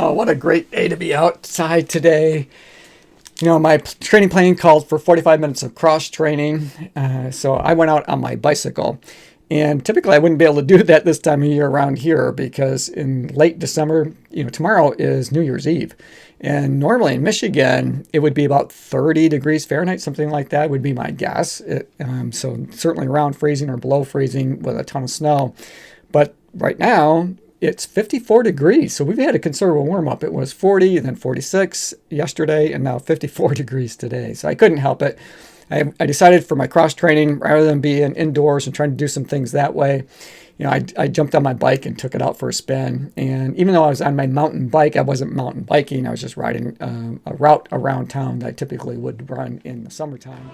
Oh, what a great day to be outside today. You know, my training plan called for 45 minutes of cross training. So I went out on my bicycle. And typically I wouldn't be able to do that this time of year around here because in late December, tomorrow is New Year's Eve. And normally in Michigan, it would be about 30 degrees Fahrenheit, something like that would be my guess. So certainly around freezing or below freezing with a ton of snow. But right now, it's 54 degrees. So we've had a considerable warm up. It was 40 and then 46 yesterday and now 54 degrees today. So I couldn't help it. I decided for my cross training, rather than being indoors and trying to do some things that way, I jumped on my bike and took it out for a spin. And even though I was on my mountain bike, I wasn't mountain biking. I was just riding a route around town that I typically would run in the summertime.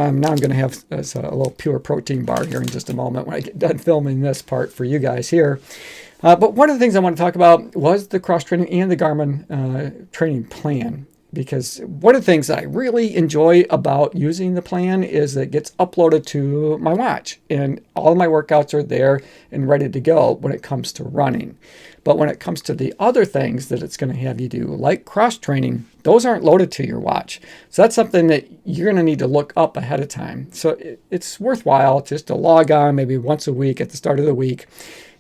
Now I'm going to have a little pure protein bar here in just a moment when I get done filming this part for you guys here. But one of the things I want to talk about was the cross training and the Garmin training plan. Because one of the things that I really enjoy about using the plan is that it gets uploaded to my watch. And all of my workouts are there and ready to go when it comes to running. But when it comes to the other things that it's going to have you do, like cross training, those aren't loaded to your watch. So that's something that you're going to need to look up ahead of time. So it's worthwhile just to log on maybe once a week at the start of the week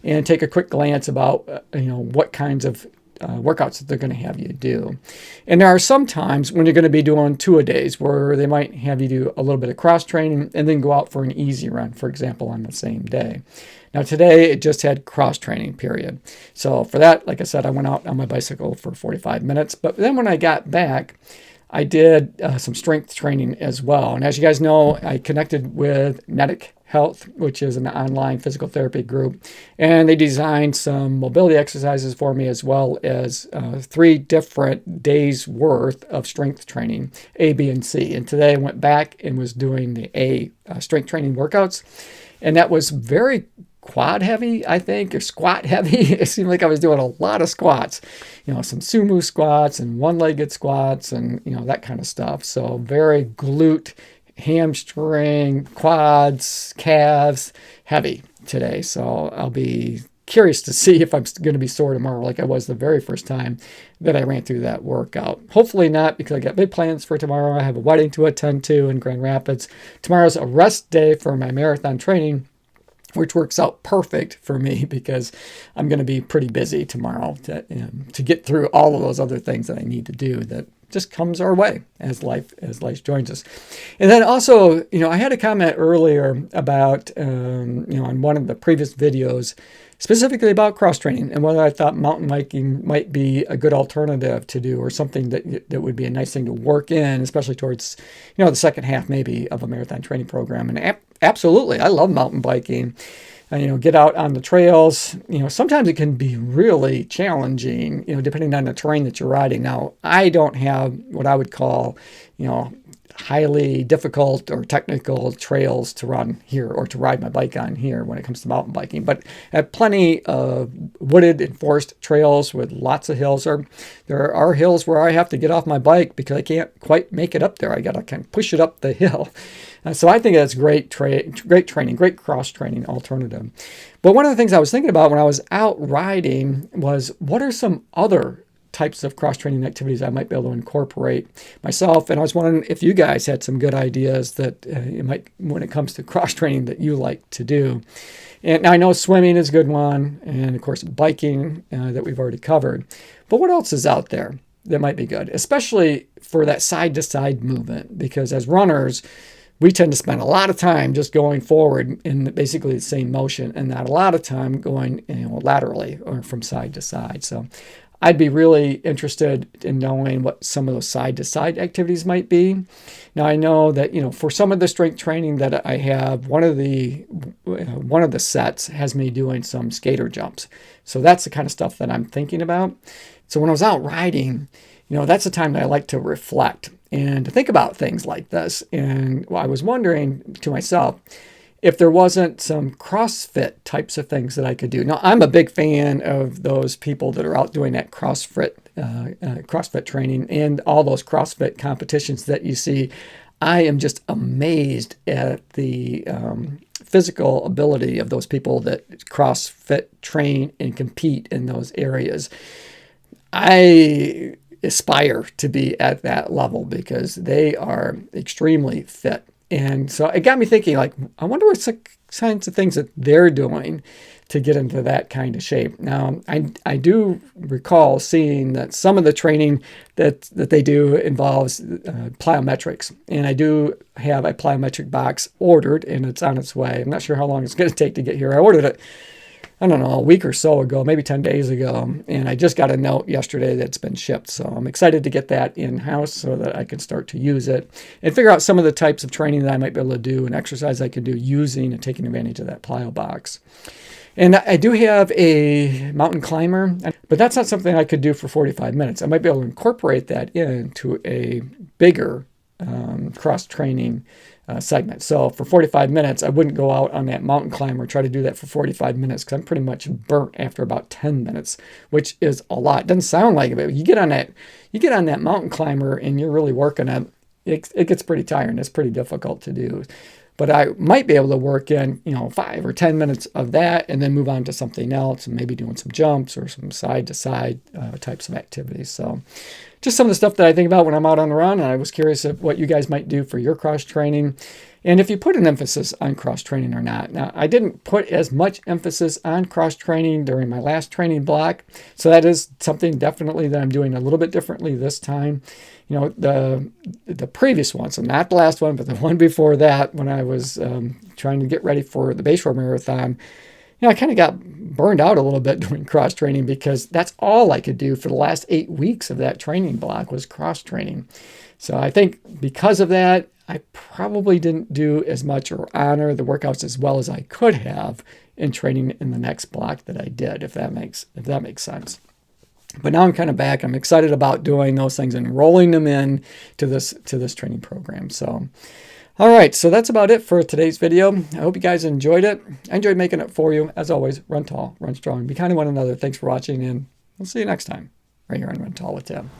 and take a quick glance about what kinds of workouts that they're going to have you do. And there are some times when you're going to be doing two-a-days where they might have you do a little bit of cross training and then go out for an easy run, for example, on the same day. Now today it just had cross training period. So for that, like I said, I went out on my bicycle for 45 minutes. But then when I got back, I did some strength training as well. And as you guys know, I connected with Netic Health, which is an online physical therapy group. And they designed some mobility exercises for me as well as 3 different days worth of strength training, A, B, and C. And today I went back and was doing the A strength training workouts. And that was very quad heavy, I think, or squat heavy. It seemed like I was doing a lot of squats, some sumo squats and one-legged squats and, that kind of stuff. So very glute, hamstring, quads, calves, heavy today. So I'll be curious to see if I'm going to be sore tomorrow like I was the very first time that I ran through that workout. Hopefully not, because I got big plans for tomorrow. I have a wedding to attend to in Grand Rapids. Tomorrow's a rest day for my marathon training, which works out perfect for me because I'm going to be pretty busy tomorrow to get through all of those other things that I need to do that just comes our way as life joins us. And then also, I had a comment earlier about, on one of the previous videos, specifically about cross training and whether I thought mountain biking might be a good alternative to do or something that would be a nice thing to work in, especially towards, the second half maybe of a marathon training program. And absolutely, I love mountain biking. Get out on the trails. Sometimes it can be really challenging, depending on the terrain that you're riding. Now, I don't have what I would call, highly difficult or technical trails to run here or to ride my bike on here when it comes to mountain biking. But I have plenty of wooded and forest trails with lots of hills. There are hills where I have to get off my bike because I can't quite make it up there. I got to kind of push it up the hill. So I think that's great training, great cross training alternative. But one of the things I was thinking about when I was out riding was what are some other types of cross-training activities I might be able to incorporate myself. And I was wondering if you guys had some good ideas that you might, when it comes to cross-training, that you like to do. And now I know swimming is a good one, and of course biking that we've already covered. But what else is out there that might be good, especially for that side-to-side movement? Because as runners, we tend to spend a lot of time just going forward in basically the same motion and not a lot of time going laterally or from side to side. So I'd be really interested in knowing what some of those side-to-side activities might be. Now, I know that, for some of the strength training that I have, one of the sets has me doing some skater jumps. So that's the kind of stuff that I'm thinking about. So when I was out riding, that's the time that I like to reflect and to think about things like this. And I was wondering to myself if there wasn't some CrossFit types of things that I could do. Now, I'm a big fan of those people that are out doing that CrossFit training and all those CrossFit competitions that you see. I am just amazed at the physical ability of those people that CrossFit train and compete in those areas. I aspire to be at that level because they are extremely fit. And so it got me thinking, like, I wonder what kinds of things that they're doing to get into that kind of shape. Now, I do recall seeing that some of the training that they do involves plyometrics. And I do have a plyometric box ordered, and it's on its way. I'm not sure how long it's going to take to get here. I ordered it, I don't know, a week or so ago, maybe 10 days ago. And I just got a note yesterday that it's been shipped. So I'm excited to get that in-house so that I can start to use it and figure out some of the types of training that I might be able to do and exercise I can do using and taking advantage of that plyo box. And I do have a mountain climber, but that's not something I could do for 45 minutes. I might be able to incorporate that into a bigger cross-training segment. So for 45 minutes, I wouldn't go out on that mountain climber, try to do that for 45 minutes because I'm pretty much burnt after about 10 minutes, which is a lot. It doesn't sound like it, but you get on that mountain climber and you're really working it gets pretty tiring. It's pretty difficult to do. But I might be able to work in, 5 or 10 minutes of that and then move on to something else and maybe doing some jumps or some side-to-side types of activities. So just some of the stuff that I think about when I'm out on the run. And I was curious of what you guys might do for your cross training and if you put an emphasis on cross training or not. Now, I didn't put as much emphasis on cross training during my last training block. So that is something definitely that I'm doing a little bit differently this time. The previous one, so not the last one, but the one before that, when I was trying to get ready for the Bayshore Marathon, I kind of got burned out a little bit doing cross training because that's all I could do for the last 8 weeks of that training block was cross training. So I think because of that, I probably didn't do as much or honor the workouts as well as I could have in training in the next block that I did, if that makes sense. But now I'm kind of back. I'm excited about doing those things and rolling them in to this training program. So, all right. So that's about it for today's video. I hope you guys enjoyed it. I enjoyed making it for you. As always, run tall, run strong, be kind to one another. Thanks for watching, and we'll see you next time right here on Run Tall with Tim.